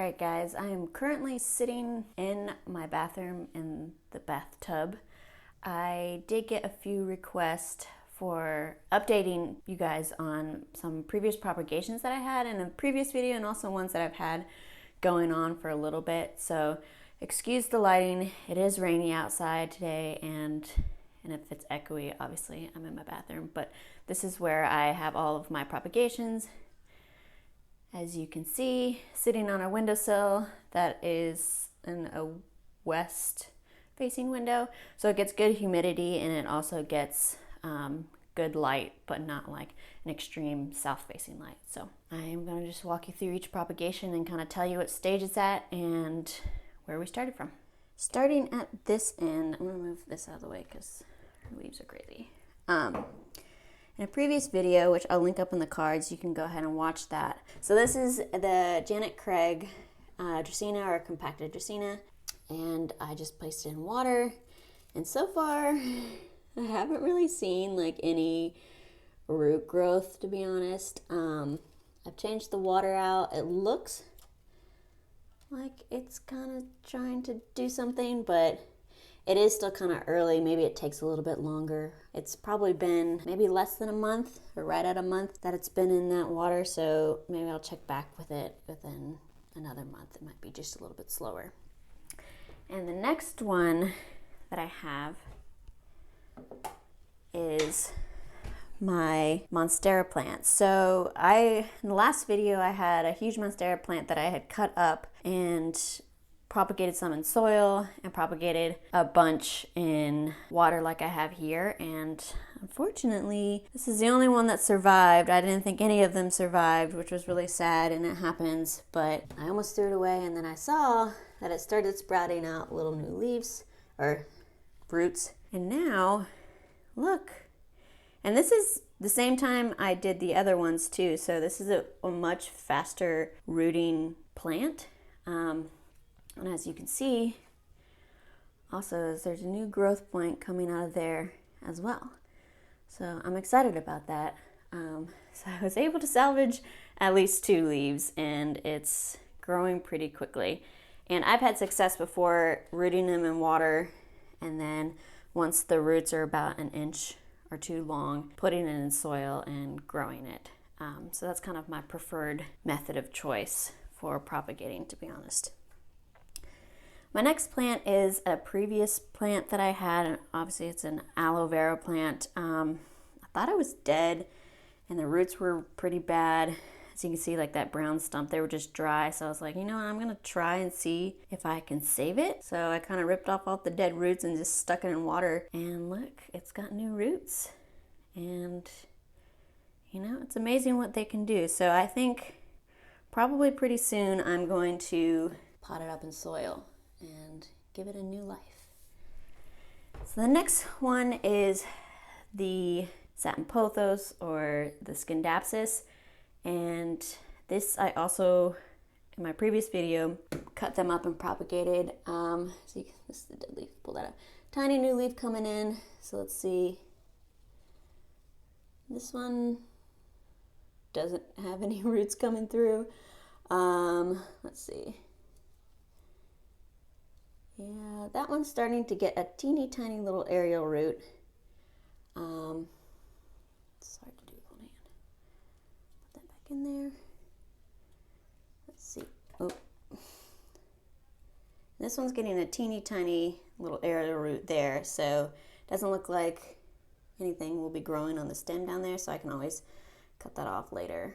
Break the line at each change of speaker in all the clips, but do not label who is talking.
Alright guys, I am currently sitting in my bathroom in the bathtub. I did get a few requests for updating you guys on some previous propagations that I had in a previous video and also ones that I've had going on for a little bit. So excuse the lighting, it is rainy outside today and if it's echoey, obviously I'm in my bathroom, but this is where I have all of my propagations. As you can see, sitting on a windowsill that is in a west facing window. So it gets good humidity and it also gets good light, but not like an extreme south facing light. So I am going to just walk you through each propagation and kind of tell you what stage it's at and where we started from. Starting at this end, I'm going to move this out of the way because her leaves are crazy. In a previous video, which I'll link up in the cards, you can go ahead and watch that. So this is the Janet Craig Dracaena, or compacted Dracaena, and I just placed it in water. And so far, I haven't really seen like any root growth, to be honest. I've changed the water out. It looks like it's kind of trying to do something, but it is still kind of early. Maybe it takes a little bit longer. It's probably been maybe less than a month or right at a month that it's been in that water. So maybe I'll check back with it within another month. It might be just a little bit slower. And the next one that I have is my Monstera plant. So in the last video, I had a huge Monstera plant that I had cut up and propagated some in soil and propagated a bunch in water like I have here, and unfortunately this is the only one that survived. I didn't think any of them survived, which was really sad, and it happens, but I almost threw it away, and then I saw that it started sprouting out little new leaves or roots, and now look. And this is the same time I did the other ones too, so this is a much faster rooting plant. And as you can see, also there's a new growth point coming out of there as well. So I'm excited about that. So I was able to salvage at least 2 leaves, and it's growing pretty quickly. And I've had success before rooting them in water, and then once the roots are about 1 inch or 2 long, putting it in soil and growing it. So that's kind of my preferred method of choice for propagating, to be honest. My next plant is a previous plant that I had, and obviously it's an Aloe Vera plant. I thought it was dead and the roots were pretty bad. As you can see, like that brown stump, they were just dry. So I was like, you know what, I'm gonna try and see if I can save it. So I kind of ripped off all the dead roots and just stuck it in water, and look, it's got new roots. And you know, it's amazing what they can do. So I think probably pretty soon I'm going to pot it up in soil and give it a new life. So the next one is the satin pothos, or the Scindapsus, and this I also, in my previous video, cut them up and propagated. See, this is the dead leaf, pull that up. Tiny new leaf coming in, so let's see. This one doesn't have any roots coming through. Let's see. Yeah, that one's starting to get a teeny tiny little aerial root. It's hard to do with one hand. Put that back in there. Let's see. Oh. This one's getting a teeny tiny little aerial root there, so it doesn't look like anything will be growing on the stem down there, so I can always cut that off later.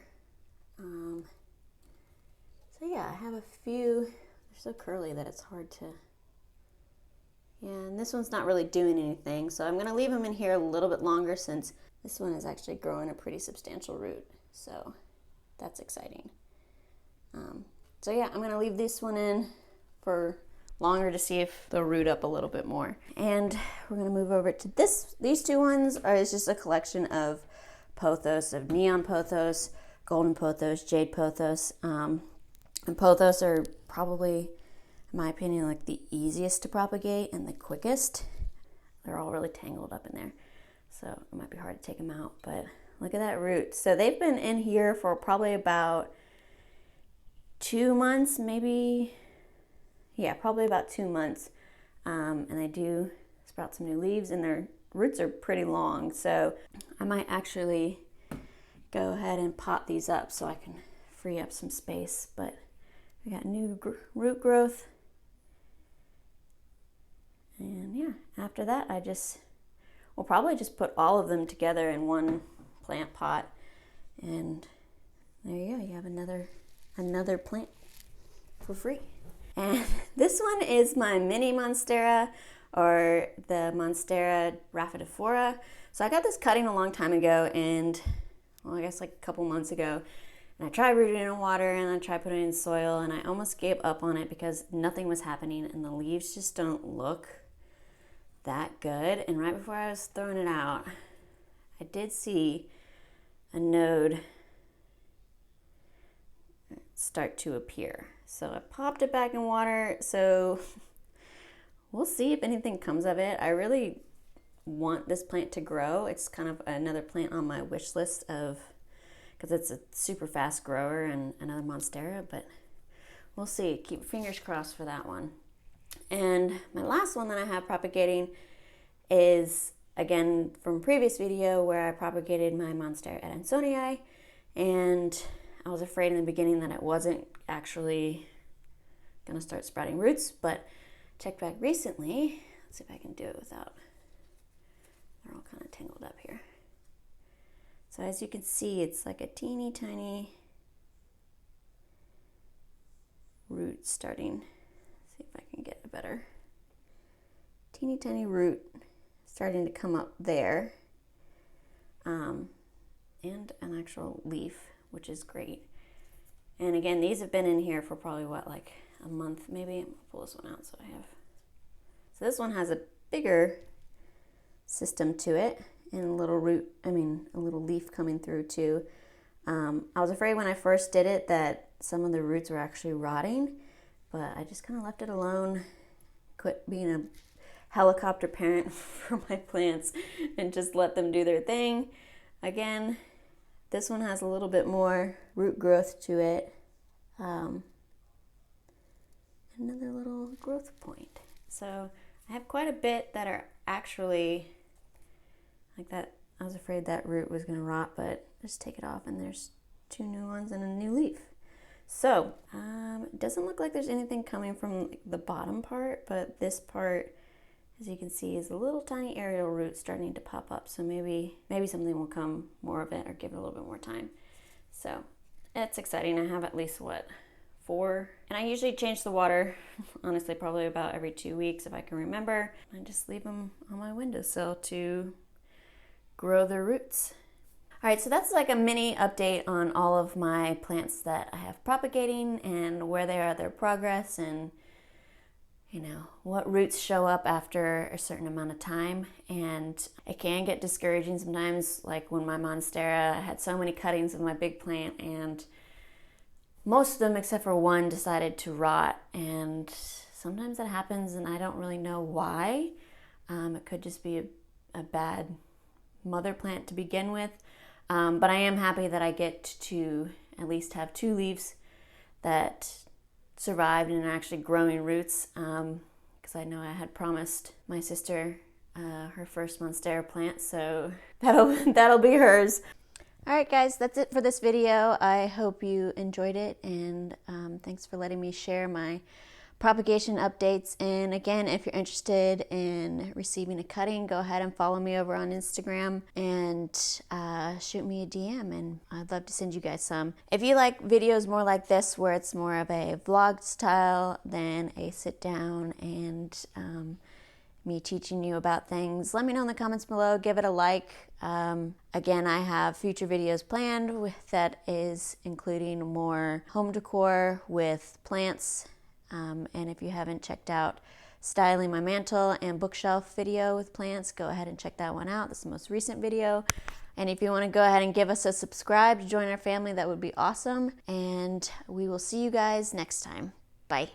So yeah, I have a few. They're so curly that it's hard to. Yeah, and this one's not really doing anything, so I'm going to leave them in here a little bit longer, since this one is actually growing a pretty substantial root, so that's exciting. So yeah, I'm going to leave this one in for longer to see if they'll root up a little bit more. And we're going to move over to these 2 ones is just a collection of pothos, of neon pothos, golden pothos, jade pothos, and pothos are probably, in my opinion, like the easiest to propagate and the quickest. They're all really tangled up in there, so it might be hard to take them out, but look at that root. So they've been in here for probably about 2 months, maybe, yeah, probably about 2 months. And they do sprout some new leaves, and their roots are pretty long. So I might actually go ahead and pot these up so I can free up some space. But we got new root growth. And yeah, after that, we'll probably just put all of them together in one plant pot. And there you go, you have another plant for free. And this one is my mini Monstera, or the Monstera Rhaphidophora. So I got this cutting a long time ago, and well, I guess like a couple months ago. And I tried rooting it in water, and I tried putting it in soil, and I almost gave up on it because nothing was happening, and the leaves just don't look that good. And right before I was throwing it out, I did see a node start to appear. So I popped it back in water. So we'll see if anything comes of it. I really want this plant to grow. It's kind of another plant on my wish list because it's a super fast grower and another Monstera, but we'll see. Keep fingers crossed for that one. And my last one that I have propagating is, again, from a previous video where I propagated my Monstera Adansonii, and I was afraid in the beginning that it wasn't actually gonna start sprouting roots, but checked back recently. Let's see if I can do it without, they're all kind of tangled up here. So as you can see, it's like a teeny tiny root starting. See if I can get a better, teeny tiny root starting to come up there, and an actual leaf, which is great. And again, these have been in here for probably what, like a month maybe. I'm gonna pull this one out so I have. So this one has a bigger system to it, and a little a little leaf coming through too. I was afraid when I first did it that some of the roots were actually rotting, but I just kind of left it alone, quit being a helicopter parent for my plants, and just let them do their thing. Again, this one has a little bit more root growth to it. Another little growth point. So I have quite a bit that are actually like that. I was afraid that root was going to rot, but just take it off and there's 2 new ones and a new leaf. So it doesn't look like there's anything coming from the bottom part, but this part, as you can see, is a little tiny aerial root starting to pop up. So maybe something will come more of it, or give it a little bit more time. So it's exciting. I have at least 4, and I usually change the water, honestly, probably about every 2 weeks if I can remember. I just leave them on my windowsill to grow their roots. All right, so that's like a mini update on all of my plants that I have propagating and where they are, their progress, and what roots show up after a certain amount of time. And it can get discouraging sometimes, like when my Monstera had so many cuttings of my big plant, and most of them except for one decided to rot. And sometimes that happens and I don't really know why. It could just be a bad mother plant to begin with. But I am happy that I get to at least have 2 leaves that survived and are actually growing roots, because I know I had promised my sister her first Monstera plant, so that'll be hers. All right, guys, that's it for this video. I hope you enjoyed it, and thanks for letting me share my propagation updates. And again, if you're interested in receiving a cutting, go ahead and follow me over on Instagram and shoot me a DM, and I'd love to send you guys some. If you like videos more like this, where it's more of a vlog style than a sit down and me teaching you about things, let me know in the comments below. Give it a like. Again, I have future videos planned that is including more home decor with plants. And if you haven't checked out styling my mantle and bookshelf video with plants, go ahead and check that one out. This is the most recent video. And if you want to go ahead and give us a subscribe to join our family, that would be awesome. And we will see you guys next time. Bye.